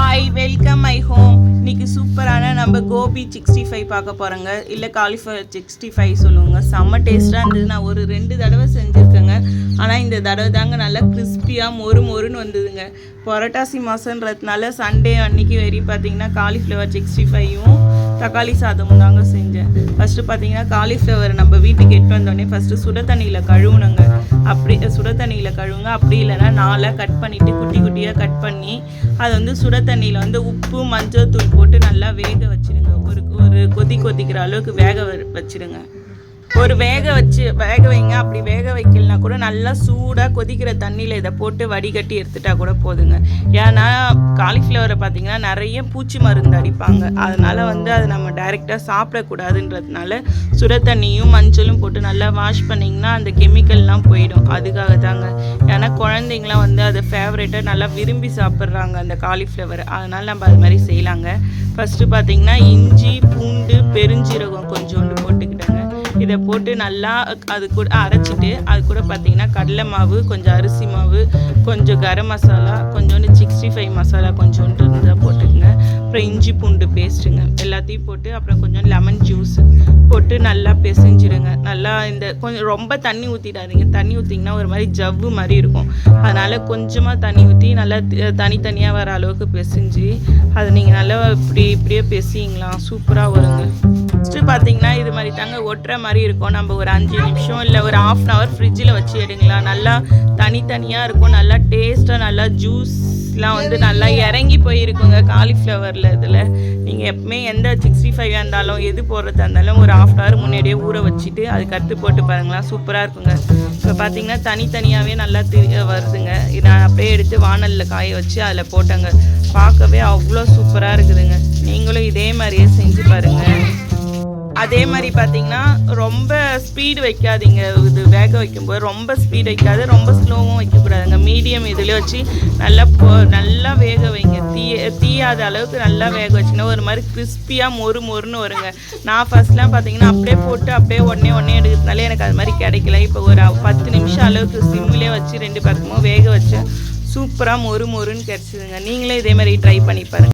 Hi, welcome my home. இன்னைக்கு சூப்பரான நம்ம கோபி 65 பார்க்க போகிறோங்க. இல்லை காலிஃப்ளவர் 65 சொல்லுவாங்க. செம்ம டேஸ்ட்டாக இருந்தது. நான் ஒரு 2 தடவை செஞ்சுருக்கேங்க. ஆனால் இந்த தடவை தாங்க நல்லா கிறிஸ்பியாக மொறுன்னு வந்ததுங்க. புரட்டாசி மாதன்றதுனால சண்டே அன்னைக்கு வரையும் பார்த்தீங்கன்னா காலிஃப்ளவர் 65யும் தக்காளி சாதமும் தாங்க செஞ்சேன். ஃபஸ்ட்டு பார்த்தீங்கன்னா காலிஃப்ளவர் நம்ம வீட்டுக்கு எட்டு வந்தோடனே ஃபஸ்ட்டு சுட தண்ணியில் கழுவுணுங்க. அப்படி சுட தண்ணியில் கழுவுங்க. அப்படி இல்லைன்னா 4 கட் பண்ணிவிட்டு குட்டி குட்டியாக கட் பண்ணி அதை வந்து சுட தண்ணியில் வந்து உப்பு மஞ்சள் தூள் போட்டு நல்லா வேக வச்சுருங்க. ஒரு கொதிக்கிற அளவுக்கு வேக வச்சுருங்க. ஒரு வேக வைங்க. அப்படி வேக வைக்கலனா கூட நல்லா சூடாக கொதிக்கிற தண்ணியில் இதை போட்டு வடிகட்டி எடுத்துட்டா கூட போதுங்க. ஏன்னா காலிஃப்ளவரை பார்த்திங்கன்னா நிறைய பூச்சி மருந்து அடிப்பாங்க. அதனால் வந்து அதை நம்ம டைரெக்டாக சாப்பிடக்கூடாதுன்றதுனால சுட தண்ணியும் மஞ்சளும் போட்டு நல்லா வாஷ் பண்ணிங்கன்னா அந்த கெமிக்கல்லாம் போயிடும். அதுக்காக தாங்க. ஏன்னா குழந்தைங்களாம் வந்து அதை ஃபேவரேட்டாக நல்லா விரும்பி சாப்பிட்றாங்க அந்த காலிஃப்ளவர். அதனால் நம்ம அது மாதிரி செய்யலாங்க. ஃபஸ்ட்டு பார்த்திங்கன்னா இஞ்சி பூண்டு பெருஞ்சீரகம் கொஞ்சோண்டு போட்டுக்கிட்டேங்க. இதை போட்டு நல்லா அது கூட அரைச்சிட்டு அது கூட பார்த்திங்கன்னா கடலை மாவு, கொஞ்சம் அரிசி மாவு, கொஞ்சம் கரம் மசாலா, கொஞ்சோண்டு 65 மசாலா கொஞ்சோண்டு இருந்தால் போட்டுக்கோங்க. அப்புறம் இஞ்சி பூண்டு பேஸ்ட்டுங்க எல்லாத்தையும் போட்டு அப்புறம் கொஞ்சம் லெமன் ஜூஸ் போட்டு நல்லா பிசைஞ்சிடுங்க. நல்லா இந்த கொஞ்சம் ரொம்ப தண்ணி ஊற்றிடாதீங்க. தண்ணி ஊற்றிங்கன்னா ஒரு மாதிரி ஜவ்வு மாதிரி இருக்கும். அதனால் கொஞ்சமாக தண்ணி ஊற்றி நல்லா தனித்தனியாக வர அளவுக்கு பிசைஞ்சு அதை நீங்கள் நல்லா இப்படியே பிசைங்களா சூப்பராக வருங்க. ஃபஸ்ட்டு பார்த்தீங்கன்னா இது மாதிரி தாங்க ஒட்டுற மாதிரி இருக்கும். நம்ம ஒரு 5 நிமிஷம் இல்லை ஒரு 1/2 hour ஃப்ரிட்ஜில் வச்சு எடுங்களா. நல்லா தனித்தனியாக இருக்கும். நல்லா டேஸ்ட்டாக நல்லா ஜூஸ்லாம் வந்து நல்லா இறங்கி போயிருக்குங்க காலிஃப்ளவரில். இதில் நீங்கள் எப்பவுமே எந்த 65 இருந்தாலும் எது போடுறதா இருந்தாலும் ஒரு 1/2 hour முன்னாடியே ஊற வச்சுட்டு அது கட்டு போட்டு பாருங்களா சூப்பராக இருக்குங்க. இப்போ பார்த்தீங்கன்னா தனித்தனியாகவே நல்லா வருதுங்க. நான் அப்படியே எடுத்து வானலில் காய வச்சு அதில் போட்டேங்க. பார்க்கவே அவ்வளோ சூப்பராக இருக்குதுங்க. நீங்களும் இதே மாதிரியே செஞ்சு பாருங்கள். அதே மாதிரி பார்த்தீங்கன்னா ரொம்ப ஸ்பீடு வைக்காதீங்க. இது வேக வைக்கும்போது ரொம்ப ஸ்பீடு வைக்காது, ரொம்ப ஸ்லோவும் வைக்கக்கூடாதுங்க. மீடியம் இதில் வச்சு நல்லா வேக வைங்க. தீயாத அளவுக்கு நல்லா வேக வச்சிங்கன்னா ஒரு மாதிரி கிறிஸ்பியாக மொறுன்னு வருங்க. நான் ஃபஸ்ட்லாம் பார்த்தீங்கன்னா அப்படியே போட்டு அப்படியே உடனே எடுக்கிறதுனால எனக்கு அது மாதிரி கிடைக்கல. இப்போ ஒரு 10 நிமிஷம் அளவுக்கு சிம்மிலே வச்சு 2 பக்கமும் வேக வச்சு சூப்பராக மொறுன்னு கிடச்சிதுங்க. நீங்களே இதே மாதிரி ட்ரை பண்ணி பாருங்கள்.